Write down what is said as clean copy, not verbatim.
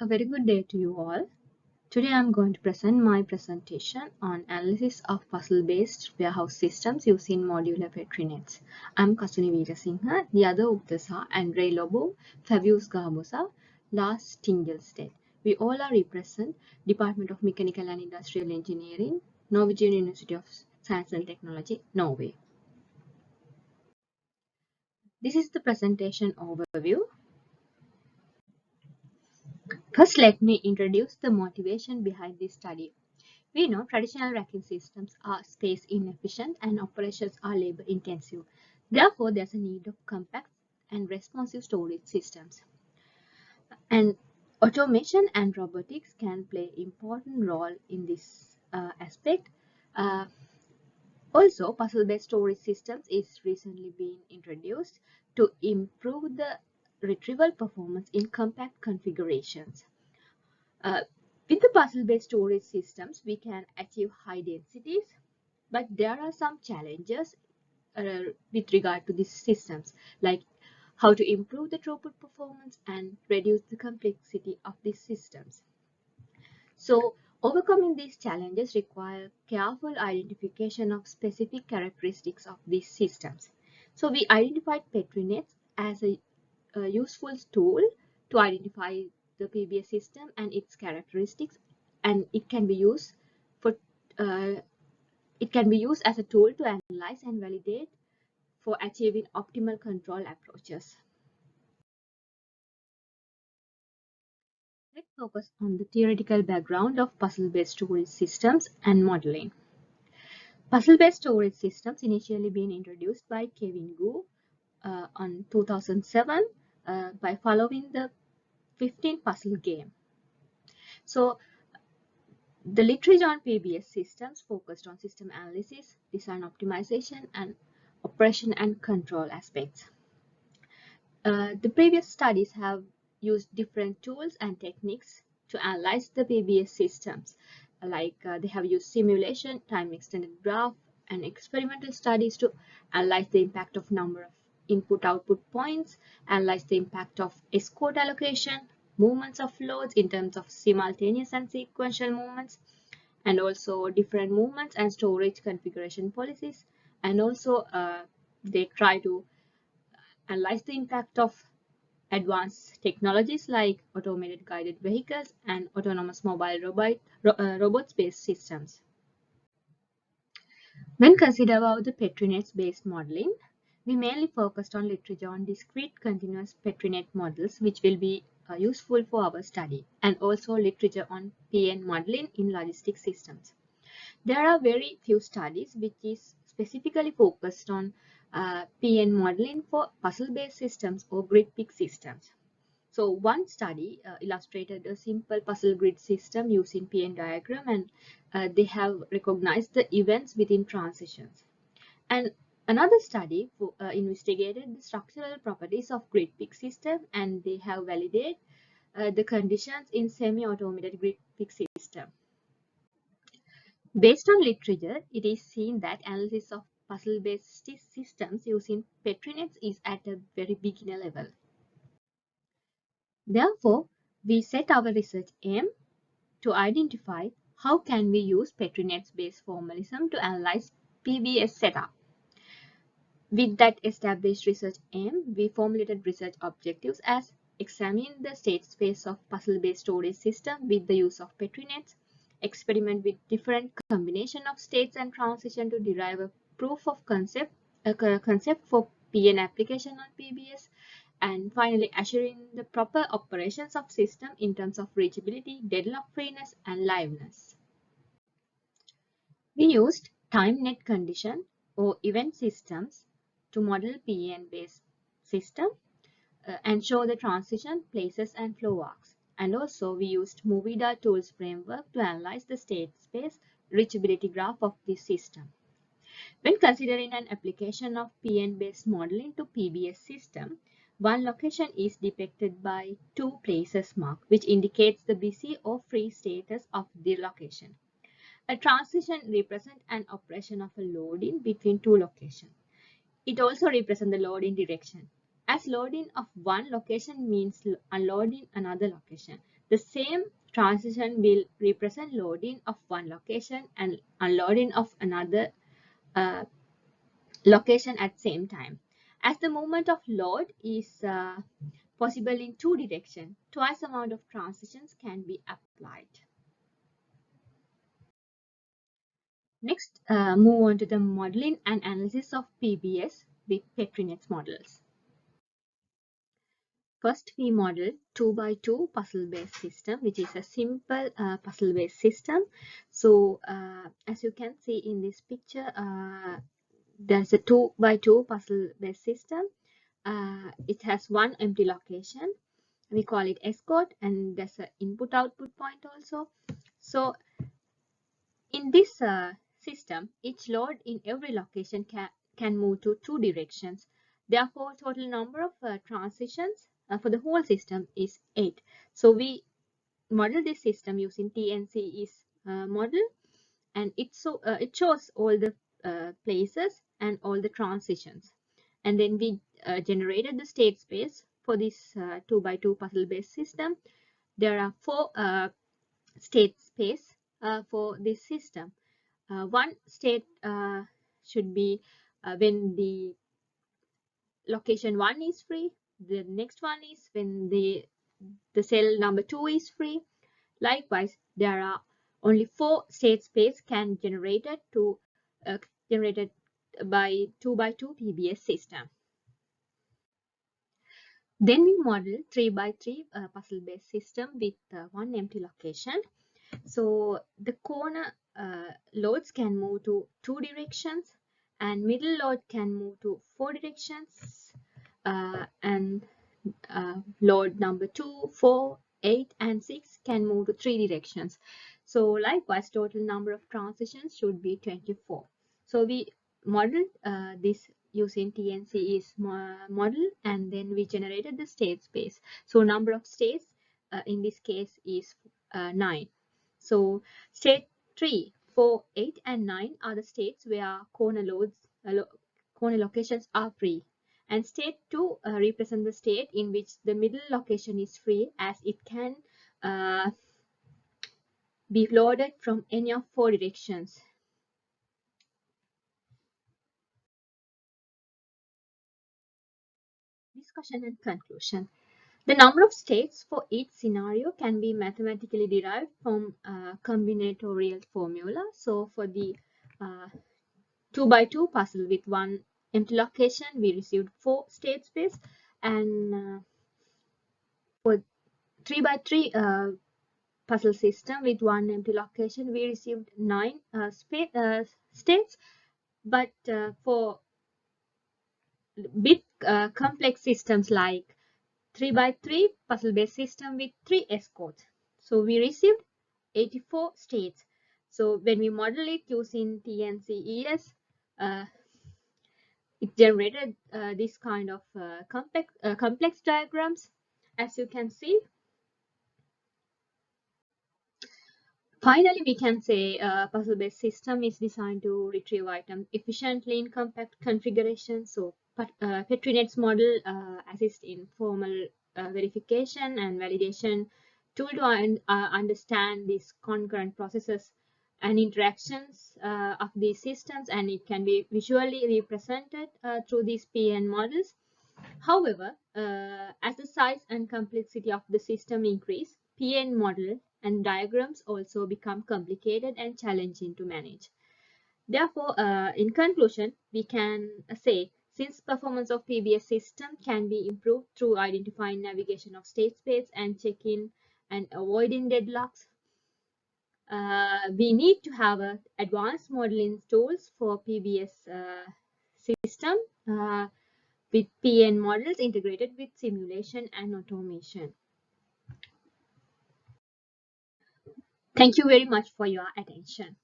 A very good day to you all. Today I am going to present my presentation on analysis of puzzle-based warehouse systems using modular Petri nets. I am Kasuni Weerasinghe. The other authors are Andrei Lobov, Fabio Sgarbossa, Lars Tingelstad. We all are represent Department of Mechanical and Industrial Engineering, Norwegian University of Science and Technology, Norway. This is the presentation overview. First, let me introduce the motivation behind this study. We know traditional racking systems are space inefficient and operations are labor intensive. Therefore, there's a need of compact and responsive storage systems. And automation and robotics can play important role in this aspect. Uh, Also, puzzle-based storage systems is recently being introduced to improve the retrieval performance in compact configurations. Uh, with the puzzle-based storage systems, we can achieve high densities, but there are some challenges with regard to these systems, like how to improve the throughput performance and reduce the complexity of these systems. So, overcoming these challenges require careful identification of specific characteristics of these systems. So, we identified Petri nets as a useful tool to identify the PBS system and its characteristics, and it can be used for as a tool to analyze and validate for achieving optimal control approaches. Let's focus on the theoretical background of puzzle-based storage systems and modeling. Puzzle-based storage systems initially been introduced by Kevin Gu on 2007 by following the 15 puzzle game. So the literature on PBS systems focused on system analysis, design optimization, and operation and control aspects. The previous studies have used different tools and techniques to analyze the PBS systems. They have used simulation, time extended graph, and experimental studies to analyze the impact of number of input-output points, analyze the impact of S-code allocation, movements of loads in terms of simultaneous and sequential movements, and also different movements and storage configuration policies. And also they try to analyze the impact of advanced technologies like automated guided vehicles and autonomous mobile robots-based systems. When considered about the Petri nets-based modeling, we mainly focused on literature on discrete continuous Petri net models, which will be useful for our study, and also literature on PN modeling in logistic systems. There are very few studies which is specifically focused on PN modeling for puzzle-based systems or grid-pick systems. So one study illustrated a simple puzzle grid system using PN diagram, and they have recognized the events within transitions. And another study investigated the structural properties of grid-pick system, and they have validated the conditions in semi-automated grid-pick system. Based on literature, it is seen that analysis of puzzle-based systems using Petri nets is at a very beginner level. Therefore, we set our research aim to identify how can we use Petri nets-based formalism to analyze PBS setup. With that established research aim, we formulated research objectives as examine the state space of puzzle-based storage system with the use of Petri nets, experiment with different combination of states and transition to derive a proof of concept for PN application on PBS, and finally assuring the proper operations of system in terms of reachability, deadlock freeness, and liveness. We used time net condition or event systems to model PN-based system and show the transition, places, and flow arcs. And also we used Movida tools framework to analyze the state space reachability graph of this system. When considering an application of PN-based modeling to PBS system, one location is depicted by two places mark, which indicates the busy or free status of the location. A transition represents an operation of a loading between two locations. It also represents the loading direction. As loading of one location means unloading another location, The same transition will represent loading of one location and unloading of another uh, location at same time. As the movement of load is possible in two directions, twice amount of transitions can be applied. Next, move on to the modeling and analysis of PBS with Petri net models. First, we model 2x2 puzzle-based system, which is a simple puzzle-based system. So, as you can see in this picture, there's a 2x2 puzzle-based system. It has one empty location. We call it escort, and there's an input-output point also. So, in this system, each load in every location can move to two directions. Therefore, total number of transitions for the whole system is 8. So we model this system using TNCE's model, and it shows all the places and all the transitions. And then we generated the state space for this 2x2 puzzle-based system. There are 4 state space for this system. One state should be when the location 1 is free. The next one is when the cell number 2 is free. Likewise, there are only 4 state space can generated by 2x2 PBS system. Then we model 3x3 puzzle-based system with one empty location. So the corner loads can move to 2 directions, and middle load can move to 4 directions, and load number 2, 4, 8, and 6 can move to 3 directions. So likewise, total number of transitions should be 24. So we modeled this using TNCE's model, and then we generated the state space. So number of states in this case is 9. So state 3, 4, 8, and 9 are the states where corner locations are free. And state 2 represents the state in which the middle location is free, as it can be loaded from any of 4 directions. Discussion and conclusion. The number of states for each scenario can be mathematically derived from a combinatorial formula. So for the 2x2 puzzle with one empty location, we received 4 state space, and for 3x3 puzzle system with one empty location, we received 9 states. But for big complex systems like 3x3 puzzle-based system with 3 escorts, so we received 84 states. So when we model it using TNCES, it generated this kind of complex diagrams, as you can see. Finally, we can say a puzzle-based system is designed to retrieve items efficiently in compact configuration. So PetriNet's model assists in formal verification and validation tool to understand these concurrent processes and interactions of these systems, and it can be visually represented through these PN models. However, as the size and complexity of the system increase, PN model and diagrams also become complicated and challenging to manage. Therefore, in conclusion, we can say, since performance of PBS system can be improved through identifying navigation of state space and check-in and avoiding deadlocks, we need to have advanced modeling tools for PBS system with PN models integrated with simulation and automation. Thank you very much for your attention.